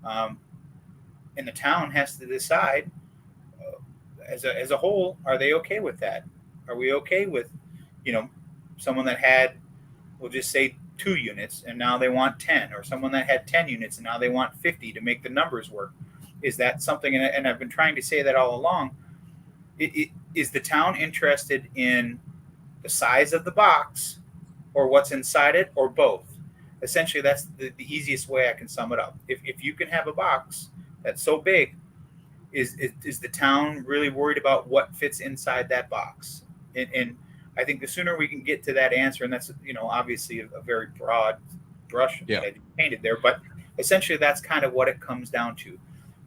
And the town has to decide as a whole, are they okay with that? Are we okay with, someone that had, we'll just say 2 units and now they want 10, or someone that had 10 units and now they want 50 to make the numbers work? Is that something, and I've been trying to say that all along, is the town interested in the size of the box or what's inside it, or both? Essentially, that's the easiest way I can sum it up. If you can have a box that's so big, is the town really worried about what fits inside that box? And I think the sooner we can get to that answer, and that's obviously a very broad brush that I painted there, but essentially that's kind of what it comes down to.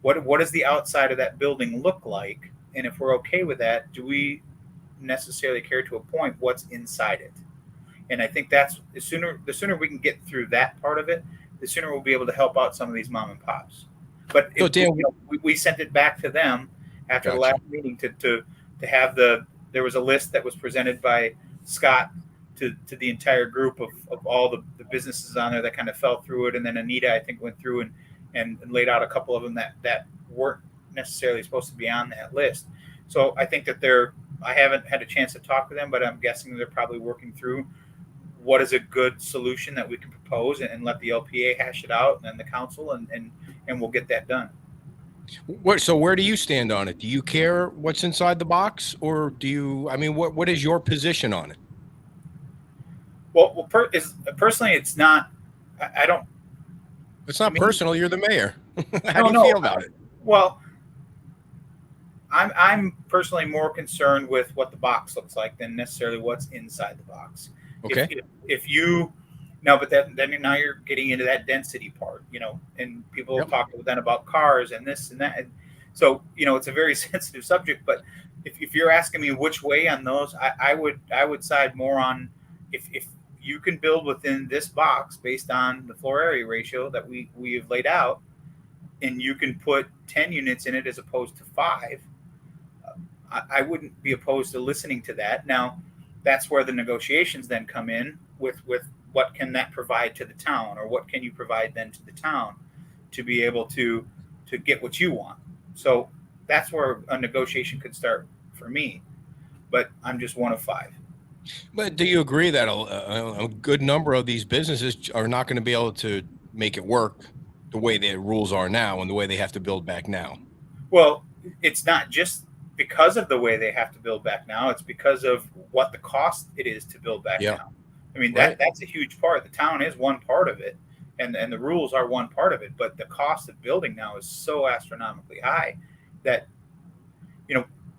What does the outside of that building look like? And if we're okay with that, do we necessarily care to a point what's inside it? And I think that's the sooner we can get through that part of it, the sooner we'll be able to help out some of these mom and pops. But we sent it back to them after the last meeting to have there was a list that was presented by Scott to the entire group of all the businesses on there that kind of fell through it. And then Anita, I think, went through and laid out a couple of them that weren't necessarily supposed to be on that list. So I think that I haven't had a chance to talk to them, but I'm guessing they're probably working through what is a good solution that we can propose and let the LPA hash it out and the council and we'll get that done. So where do you stand on it? Do you care what's inside the box, or do you? I mean, what is your position on it? Well, personally, it's not. I don't. It's not personal. You're the mayor. How do you feel about it? Well, I'm personally more concerned with what the box looks like than necessarily what's inside the box. Okay. If you no, but then now you're getting into that density part, and people talk then about cars and this and that. And so, it's a very sensitive subject, but if you're asking me which way on those, I would side more on if you can build within this box based on the floor area ratio that we have laid out, and you can put 10 units in it as opposed to 5, I wouldn't be opposed to listening to that. Now, that's where the negotiations then come in with what can that provide to the town, or what can you provide then to the town to be able to get what you want. So that's where a negotiation could start for me, but I'm just one of 5. But do you agree that a good number of these businesses are not going to be able to make it work the way the rules are now and the way they have to build back now? Well, it's not just because of the way they have to build back now. It's because of what the cost it is to build back now. I mean, that's a huge part. The town is one part of it, and the rules are one part of it. But the cost of building now is so astronomically high that,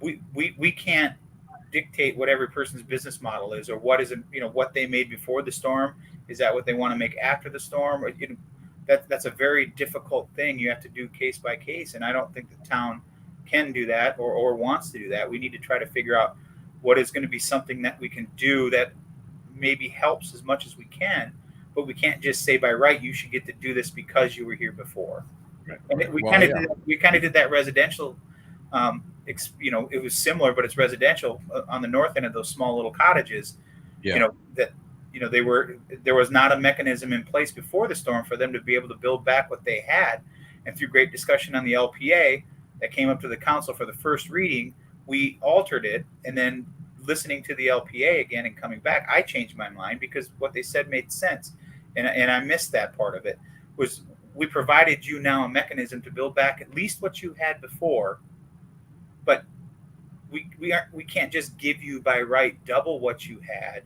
we can't dictate what every person's business model is, or what is, what they made before the storm. Is that what they want to make after the storm? Or, that's a very difficult thing. You have to do case by case, and I don't think the town can do that or wants to do that. We need to try to figure out what is going to be something that we can do that maybe helps as much as we can, but we can't just say by right you should get to do this because you were here before. Right. And we kind of did that residential. It was similar, but it's residential on the north end of those small little cottages. There was not a mechanism in place before the storm for them to be able to build back what they had, and through great discussion on the LPA that came up to the council for the first reading, we altered it, and then listening to the LPA again and coming back, I changed my mind because what they said made sense. And I missed that part of it. Was we provided you now a mechanism to build back at least what you had before, but we can't just give you by right double what you had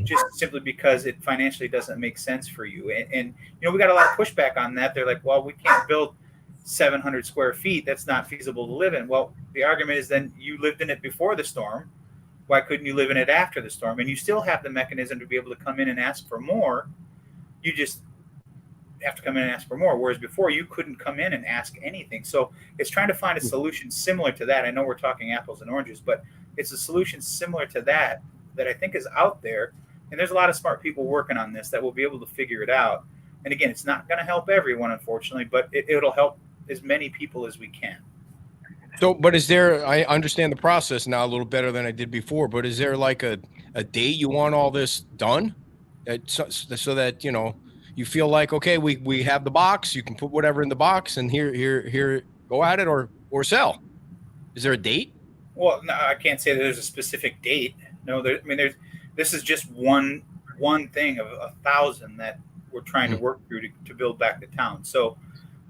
just simply because it financially doesn't make sense for you. And we got a lot of pushback on that. They're like, well, we can't build 700 square feet. That's not feasible to live in. Well, the argument is then you lived in it before the storm. Why couldn't you live in it after the storm? And you still have the mechanism to be able to come in and ask for more. You just have to come in and ask for more. Whereas before you couldn't come in and ask anything. So it's trying to find a solution similar to that. I know we're talking apples and oranges, but it's a solution similar to that I think is out there. And there's a lot of smart people working on this that will be able to figure it out. And again, it's not going to help everyone, unfortunately, but it'll help as many people as we can. So, but I understand the process now a little better than I did before, but is there like a date you want all this done? So that, you feel like, okay, we have the box, you can put whatever in the box and here, go at it or sell. Is there a date? Well, no, I can't say that there's a specific date. No, this is just one thing of 1,000 that we're trying to work through to build back the town. So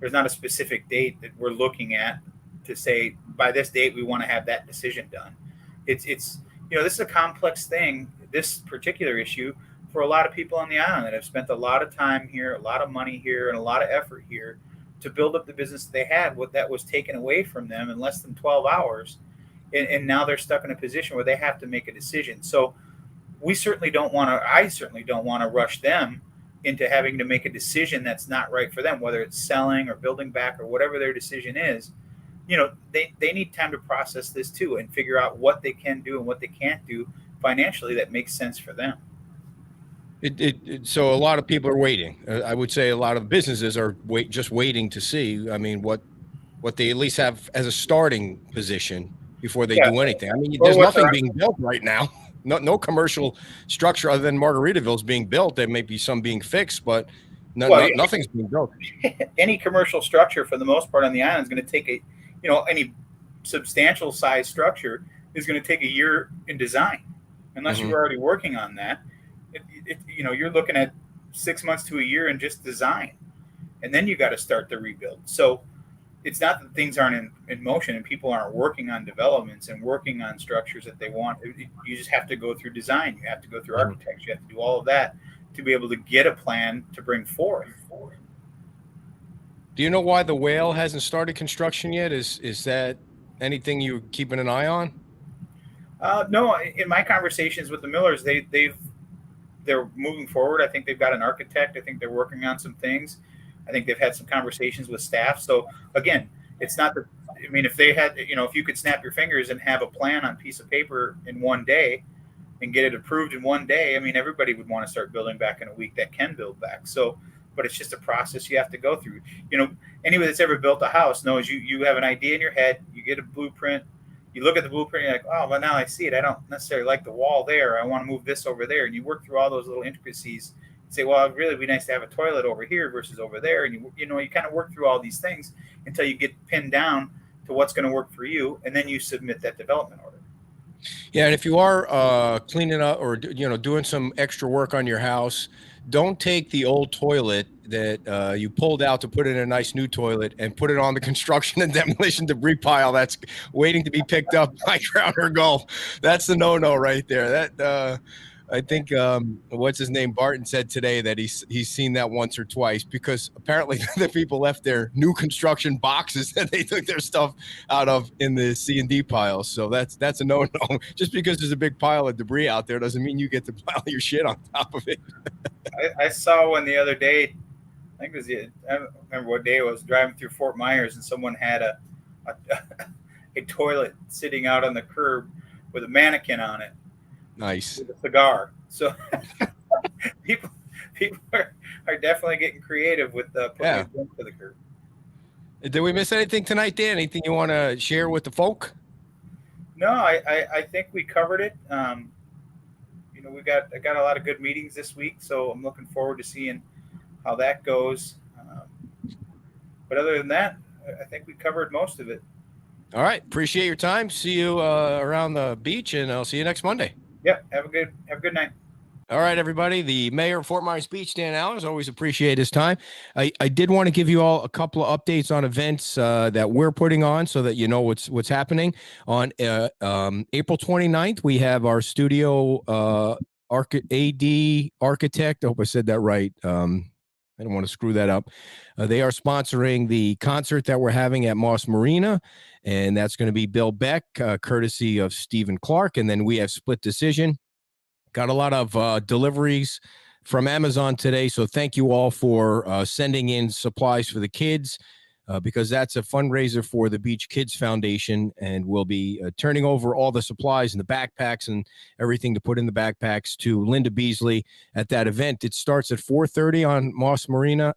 there's not a specific date that we're looking at to say by this date we want to have that decision done. It's this is a complex thing, this particular issue, for a lot of people on the island that have spent a lot of time here, a lot of money here, and a lot of effort here to build up the business they had. What that was taken away from them in less than 12 hours, and now they're stuck in a position where they have to make a decision. So I certainly don't want to rush them into having to make a decision that's not right for them, whether it's selling or building back or whatever their decision is. They need time to process this too and figure out what they can do and what they can't do financially that makes sense for them. So a lot of people are waiting. I would say a lot of businesses are just waiting to see. I mean, what they at least have as a starting position before they do anything. I mean, there's nothing being built right now. no commercial structure other than Margaritaville is being built. There may be some being fixed, but nothing's being built. Any commercial structure, for the most part, on the island is going to take any substantial size structure is going to take a year in design, unless you're already working on that. You're looking at 6 months to a year in just design, and then you got to start the rebuild. So it's not that things aren't in motion and people aren't working on developments and working on structures that they want. You just have to go through design. You have to go through architecture. You have to do all of that to be able to get a plan to bring forth. Do you know why the Whale hasn't started construction yet? Is that anything you're keeping an eye on? No, in my conversations with the Millers, they're moving forward. I think they've got an architect. I think they're working on some things. I think they've had some conversations with staff. So again, it's not that, if they had, if you could snap your fingers and have a plan on a piece of paper in one day and get it approved in one day, everybody would want to start building back in a week that can build back. So, but it's just a process you have to go through. Anybody that's ever built a house knows you have an idea in your head, you get a blueprint, you look at the blueprint, you're like, oh, well, now I see it. I don't necessarily like the wall there. I want to move this over there. And you work through all those little intricacies. Say, well, it'd really be nice to have a toilet over here versus over there. And you kind of work through all these things until you get pinned down to what's going to work for you. And then you submit that development order. Yeah. And if you are cleaning up or, doing some extra work on your house, don't take the old toilet that you pulled out to put in a nice new toilet and put it on the construction and demolition debris pile that's waiting to be picked up by Crowder Gulf. That's the no-no right there. That I think what's his name, Barton, said today that he's seen that once or twice, because apparently the people left their new construction boxes that they took their stuff out of in the C&D piles. So that's a no-no. Just because there's a big pile of debris out there doesn't mean you get to pile your shit on top of it. I saw one the other day. I don't remember what day it was, driving through Fort Myers, and someone had a toilet sitting out on the curb with a mannequin on it. Nice. With a cigar. So people are definitely getting creative with putting a drink to the curb. Did we miss anything tonight, Dan? Anything you want to share with the folk? No, I think we covered it. I got a lot of good meetings this week, so I'm looking forward to seeing how that goes. But other than that, I think we covered most of it. All right. Appreciate your time. See you around the beach, and I'll see you next Monday. Yep. Have a good night. All right, everybody. The mayor of Fort Myers Beach, Dan Allers, always appreciate his time. I did want to give you all a couple of updates on events that we're putting on so that you know what's happening. On April 29th, we have our studio AD architect. I hope I said that right. I don't want to screw that up. They are sponsoring the concert that we're having at Moss Marina, and that's going to be Bill Beck, courtesy of Stephen Clark. And then we have Split Decision. Got a lot of deliveries from Amazon today, so thank you all for sending in supplies for the kids, because that's a fundraiser for the Beach Kids Foundation, and we'll be turning over all the supplies and the backpacks and everything to put in the backpacks to Linda Beasley at that event. It starts at 4:30 on Moss Marina,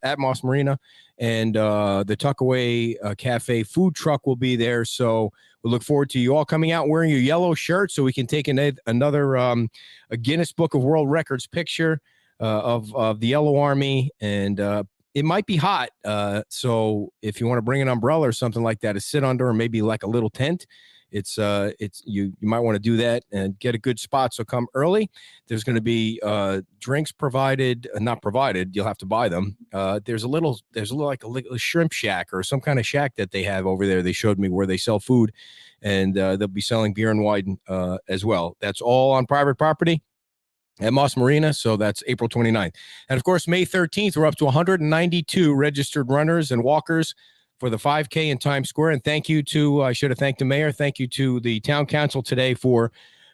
and the Tuckaway Cafe food truck will be there. So we look forward to you all coming out wearing your yellow shirt so we can take another a Guinness Book of World Records picture of the Yellow Army, and it might be hot. So if you want to bring an umbrella or something like that to sit under, or maybe like a little tent, you might want to do that and get a good spot. So come early. There's going to be drinks provided, not provided. You'll have to buy them. There's a little like a shrimp shack or some kind of shack that they have over there. They showed me where they sell food, and they'll be selling beer and wine as well. That's all on private property at Moss Marina. So that's April 29th. And of course, May 13th, we're up to 192 registered runners and walkers for the 5K in Times Square. And thank you to, I should have thanked the mayor. Thank you to the town council today for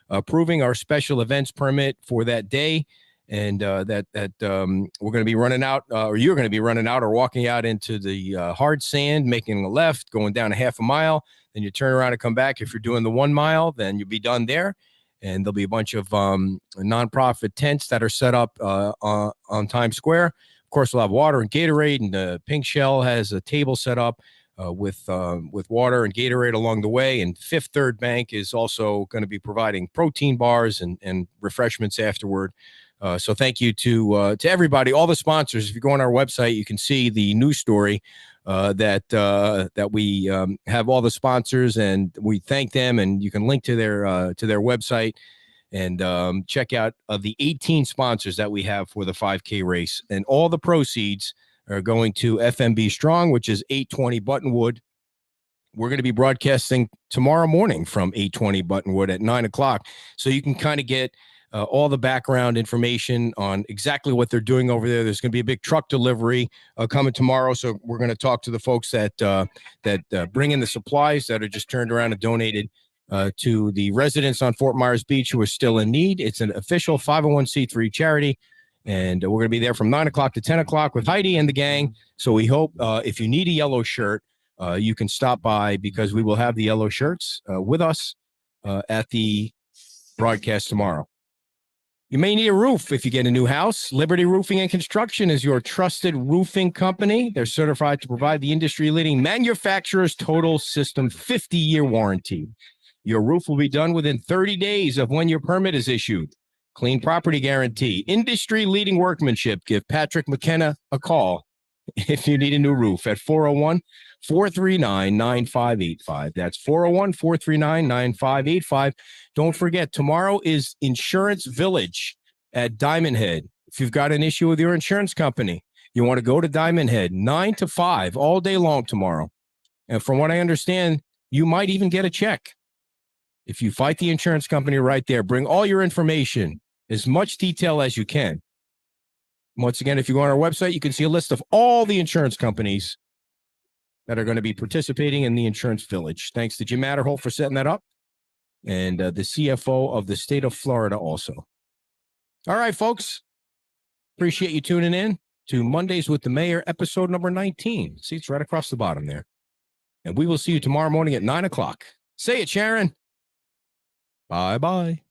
approving our special events permit for that day. And we're going to be running out, or you're going to be running out or walking out into the hard sand, making a left, going down a half a mile. Then you turn around and come back. If you're doing the 1 mile, then you'll be done there. And there'll be a bunch of nonprofit tents that are set up on Times Square. Of course, we'll have water and Gatorade, and the Pink Shell has a table set up with water and Gatorade along the way. And Fifth Third Bank is also going to be providing protein bars and refreshments afterward. So thank you to everybody, all the sponsors. If you go on our website, you can see the news story that we have all the sponsors, and we thank them. And you can link to their website and check out the 18 sponsors that we have for the 5K race. And all the proceeds are going to FMB Strong, which is 820 Buttonwood. We're going to be broadcasting tomorrow morning from 820 Buttonwood at 9 o'clock. So you can kind of get all the background information on exactly what they're doing over there. There's going to be a big truck delivery coming tomorrow. So we're going to talk to the folks that bring in the supplies that are just turned around and donated to the residents on Fort Myers Beach who are still in need. It's an official 501c3 charity. And we're going to be there from 9 o'clock to 10 o'clock with Heidi and the gang. So we hope if you need a yellow shirt, you can stop by, because we will have the yellow shirts with us at the broadcast tomorrow. You may need a roof if you get a new house. Liberty Roofing and Construction is your trusted roofing company. They're certified to provide the industry-leading manufacturer's total system 50-year warranty. Your roof will be done within 30 days of when your permit is issued. Clean property guarantee, industry-leading workmanship. Give Patrick McKenna a call if you need a new roof at 401-439-9585. That's 401-439-9585. Don't forget, tomorrow is Insurance Village at Diamond Head. If you've got an issue with your insurance company, you want to go to Diamond Head, 9 to 5, all day long tomorrow. And from what I understand, you might even get a check. If you fight the insurance company right there, bring all your information, as much detail as you can. Once again, if you go on our website, you can see a list of all the insurance companies that are going to be participating in the Insurance Village. Thanks to Jim Matterholt for setting that up, and the CFO of the state of Florida also. All right, folks. Appreciate you tuning in to Mondays with the Mayor, episode number 19. See, it's right across the bottom there. And we will see you tomorrow morning at 9 o'clock. Say it, Sharon. Bye-bye.